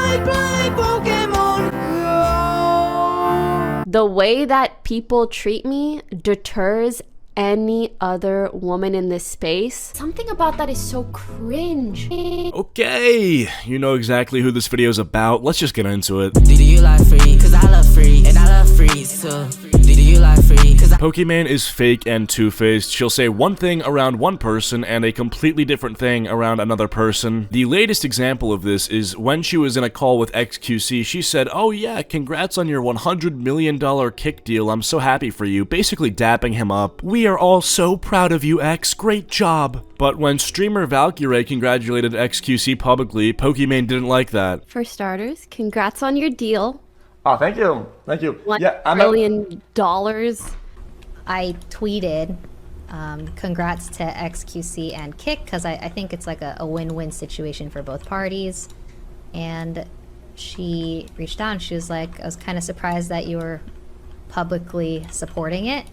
I play Pokemon Go. The way that people treat me deters any other woman in this space. Something about that is so cringe. Okay, you know exactly who this video is about. Let's just get into it. Do you like free? Cause I love free, and I love freeze too. Do you like free? Cause Pokimane is fake and two-faced. She'll say one thing around one person and a completely different thing around another person. The latest example of this is when she was in a call with XQC, she said, "Oh yeah, congrats on your $100 million kick deal. I'm so happy for you," basically dapping him up. "We are all so proud of you, X. Great job." But when streamer Valkyrae congratulated XQC publicly, Pokimane didn't like that. For starters, congrats on your deal. Oh, thank you. Thank you. $1 billion. I tweeted congrats to XQC and Kick because I think it's like a win-win situation for both parties. And she reached out and she was like, I was kind of surprised that you were publicly supporting it.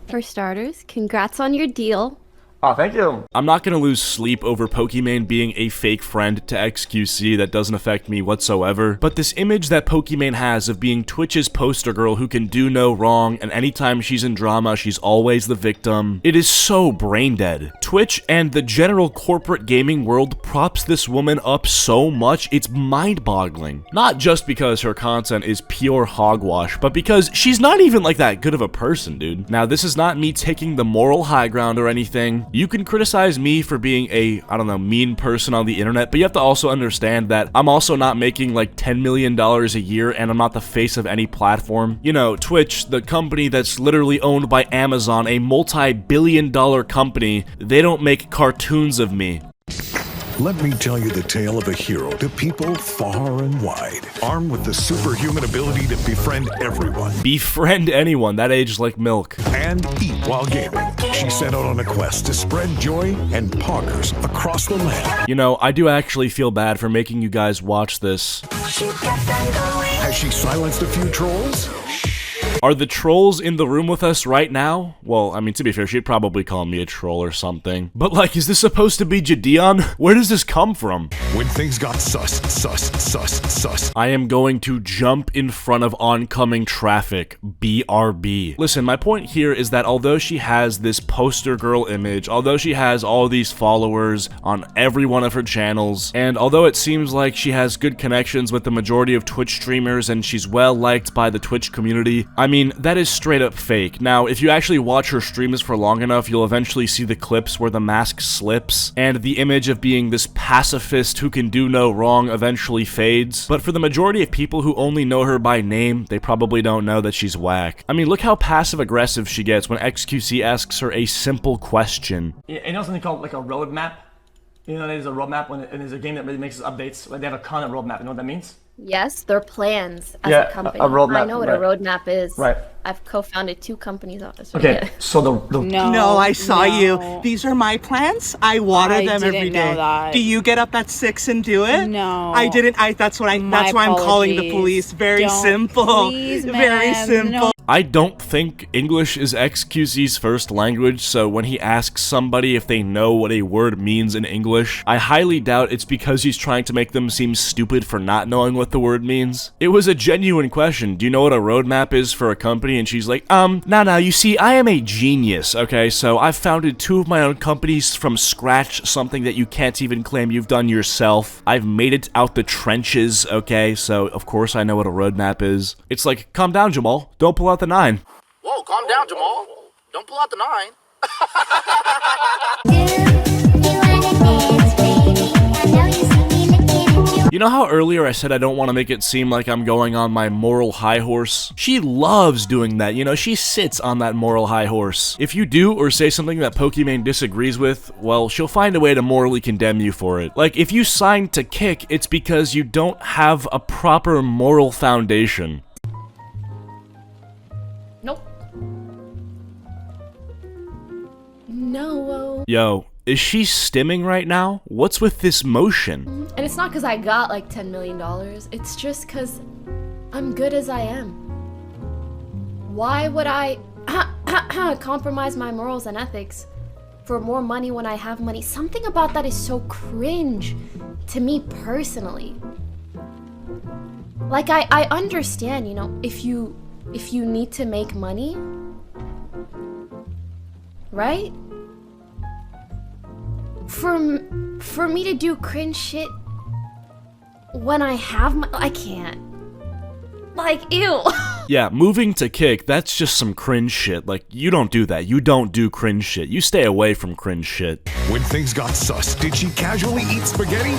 For starters, congrats on your deal. Oh, thank you. I'm not gonna lose sleep over Pokimane being a fake friend to XQC. That doesn't affect me whatsoever. But this image that Pokimane has of being Twitch's poster girl who can do no wrong, and anytime she's in drama, she's always the victim, it is so brain dead. Twitch and the general corporate gaming world props this woman up so much, it's mind-boggling. Not just because her content is pure hogwash, but because she's not even like that good of a person, dude. Now, this is not me taking the moral high ground or anything. You can criticize me for being a, I don't know, mean person on the internet, but you have to also understand that I'm also not making like $10 million a year and I'm not the face of any platform. You know, Twitch, the company that's literally owned by Amazon, a multi-billion-dollar company, they don't make cartoons of me. Let me tell you the tale of a hero to people far and wide, armed with the superhuman ability to befriend everyone. Befriend anyone, that ages like milk. And eat while gaming. She set out on a quest to spread joy and poggers across the land. You know, I do actually feel bad for making you guys watch this. Has she silenced a few trolls? Are the trolls in the room with us right now? Well, I mean, to be fair, she'd probably call me a troll or something. But like, is this supposed to be Jadeon? Where does this come from? When things got sus. I am going to jump in front of oncoming traffic. BRB. Listen, my point here is that although she has this poster girl image, although she has all these followers on every one of her channels, and although it seems like she has good connections with the majority of Twitch streamers and she's well liked by the Twitch community, I mean, that is straight up fake. Now, if you actually watch her streams for long enough, you'll eventually see the clips where the mask slips, and the image of being this pacifist who can do no wrong eventually fades. But for the majority of people who only know her by name, they probably don't know that she's whack. I mean, look how passive-aggressive she gets when XQC asks her a simple question. You know something called like a roadmap? You know, there's a roadmap when there's a game that really makes updates. Like they have a content roadmap. You know what that means? Yes, they're plans as Yeah, a company. a roadmap, I know what a roadmap is. Right. I've co-founded 2 companies off this. Okay, so the No, I saw you. These are my plants. I water them every day. Do you get up at 6 and do it? No. I didn't. That's why I'm calling the police. Very simple. Please, Very ma'am, simple. no. I don't think English is XQC's first language, so when he asks somebody if they know what a word means in English, I highly doubt it's because he's trying to make them seem stupid for not knowing what the word means. It was a genuine question. Do you know what a roadmap is for a company? And she's like, nah, you see, I am a genius, okay? So I've founded 2 of my own companies from scratch, something that you can't even claim you've done yourself. I've made it out the trenches, okay? So, of course, I know what a roadmap is. It's like, calm down, Jamal. Don't pull out the 9. Whoa, calm down, Jamal. Don't pull out the 9. You know how earlier I said I don't want to make it seem like I'm going on my moral high horse? She loves doing that, you know, she sits on that moral high horse. If you do or say something that Pokimane disagrees with, well, she'll find a way to morally condemn you for it. Like, if you signed to Kick, it's because you don't have a proper moral foundation. Nope. No. Yo, is she stimming right now? What's with this motion? And it's not because I got like $10 million. It's just because I'm good as I am. Why would I compromise my morals and ethics for more money when I have money? Something about that is so cringe to me personally. Like, I understand, you know, if you need to make money, right? For me to do cringe shit when I have I can't. Like, ew. Yeah, moving to Kick, that's just some cringe shit. Like, you don't do that. You don't do cringe shit. You stay away from cringe shit. When things got sus, did she casually eat spaghetti?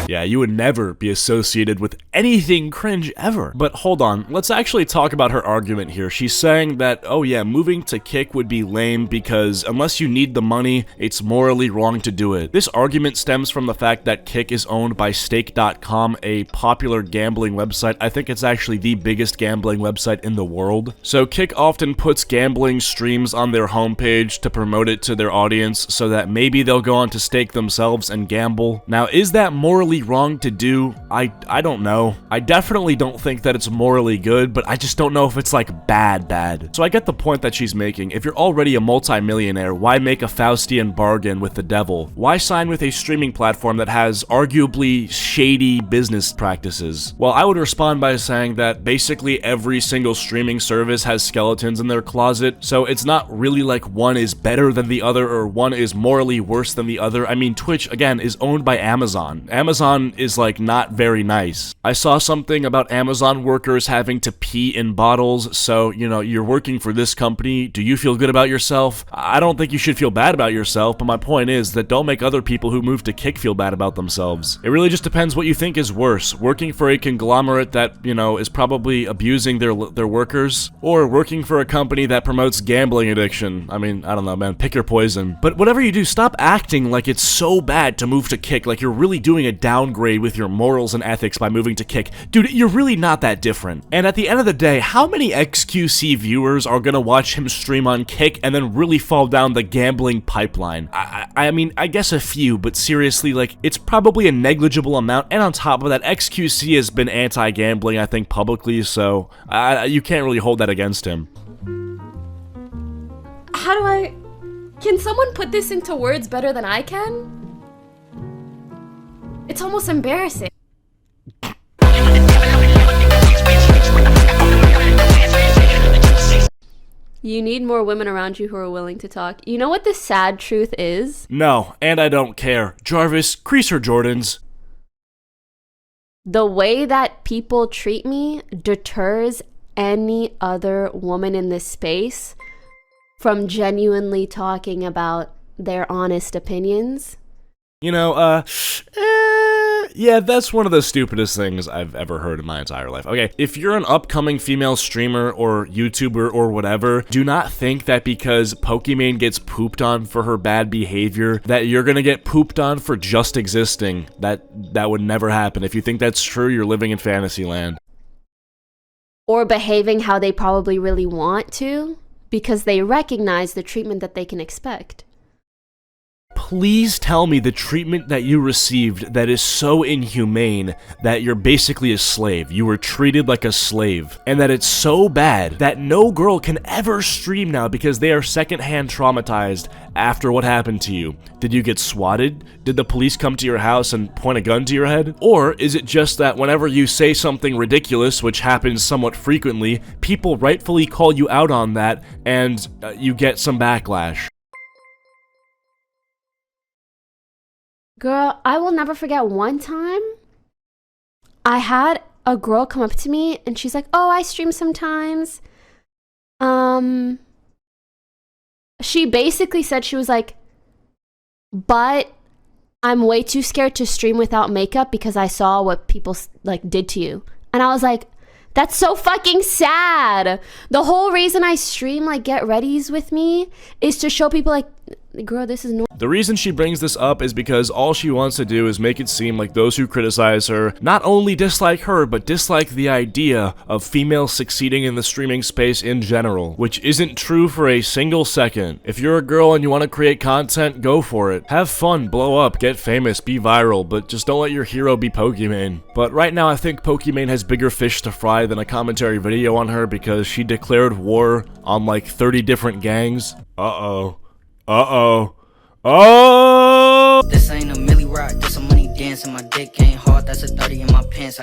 Yeah, you would never be associated with anything cringe ever. But hold on, let's actually talk about her argument here. She's saying that, oh yeah, moving to Kick would be lame because unless you need the money, it's morally wrong to do it. This argument stems from the fact that Kick is owned by Stake.com, a popular gambling website. I think it's actually the biggest gambling website in the world. So Kick often puts gambling streams on their homepage to promote it to their audience so that maybe they'll go on to Stake themselves and gamble. Now, is that morally wrong to do? I don't know. I definitely don't think that it's morally good, but I just don't know if it's like bad. So I get the point that she's making. If you're already a multi-millionaire, why make a Faustian bargain with the devil? Why sign with a streaming platform that has arguably shady business practices? Well, I would respond by saying that basically every single streaming service has skeletons in their closet, so it's not really like one is better than the other or one is morally worse than the other. I mean, Twitch, again, is owned by Amazon. Amazon is like not very nice. I saw something about Amazon workers having to pee in bottles, so, you know, you're working for this company. Do you feel good about yourself? I don't think you should feel bad about yourself, but my point is that don't make other people who move to Kick feel bad about themselves. It really just depends what you think is worse. Working for a conglomerate that, you know, is probably abusing their workers, or working for a company that promotes gambling addiction. I mean, I don't know, man, pick your poison. But whatever you do, stop acting like it's so bad to move to Kick, like you're really doing a downgrade with your morals and ethics by moving to Kick. Dude, you're really not that different. And at the end of the day, how many XQC viewers are gonna watch him stream on Kick and then really fall down the gambling pipeline? I mean, I guess a few, but seriously, like, it's probably a negligible amount, and on top of that, XQC has been anti-gambling, I think, publicly, so you can't really hold that against him. Can someone put this into words better than I can? It's almost embarrassing. You need more women around you who are willing to talk. You know what the sad truth is? No, and I don't care. Jarvis, crease her Jordans. The way that people treat me deters any other woman in this space from genuinely talking about their honest opinions. You know, yeah, that's one of the stupidest things I've ever heard in my entire life. Okay, if you're an upcoming female streamer or YouTuber or whatever, do not think that because Pokimane gets pooped on for her bad behavior, that you're gonna get pooped on for just existing. That would never happen. If you think that's true, you're living in fantasy land. Or behaving how they probably really want to, because they recognize the treatment that they can expect. Please tell me the treatment that you received that is so inhumane that you're basically a slave. You were treated like a slave. And that it's so bad that no girl can ever stream now because they are secondhand traumatized after what happened to you. Did you get swatted? Did the police come to your house and point a gun to your head? Or is it just that whenever you say something ridiculous, which happens somewhat frequently, people rightfully call you out on that and you get some backlash? Girl, I will never forget one time I had a girl come up to me and she's like, oh, I stream sometimes. She basically said, she was like, but I'm way too scared to stream without makeup because I saw what people like did to you. And I was like, that's so fucking sad. The whole reason I stream like get readies with me is to show people like, girl, this is normal. The reason she brings this up is because all she wants to do is make it seem like those who criticize her not only dislike her, but dislike the idea of females succeeding in the streaming space in general, which isn't true for a single second. If you're a girl and you want to create content, go for it. Have fun, blow up, get famous, be viral, but just don't let your hero be Pokimane. But right now I think Pokimane has bigger fish to fry than a commentary video on her because she declared war on like 30 different gangs. Uh-oh. Oh! This ain't a milli rock, this a money dance, and my dick ain't hard, that's a 30 in my pants.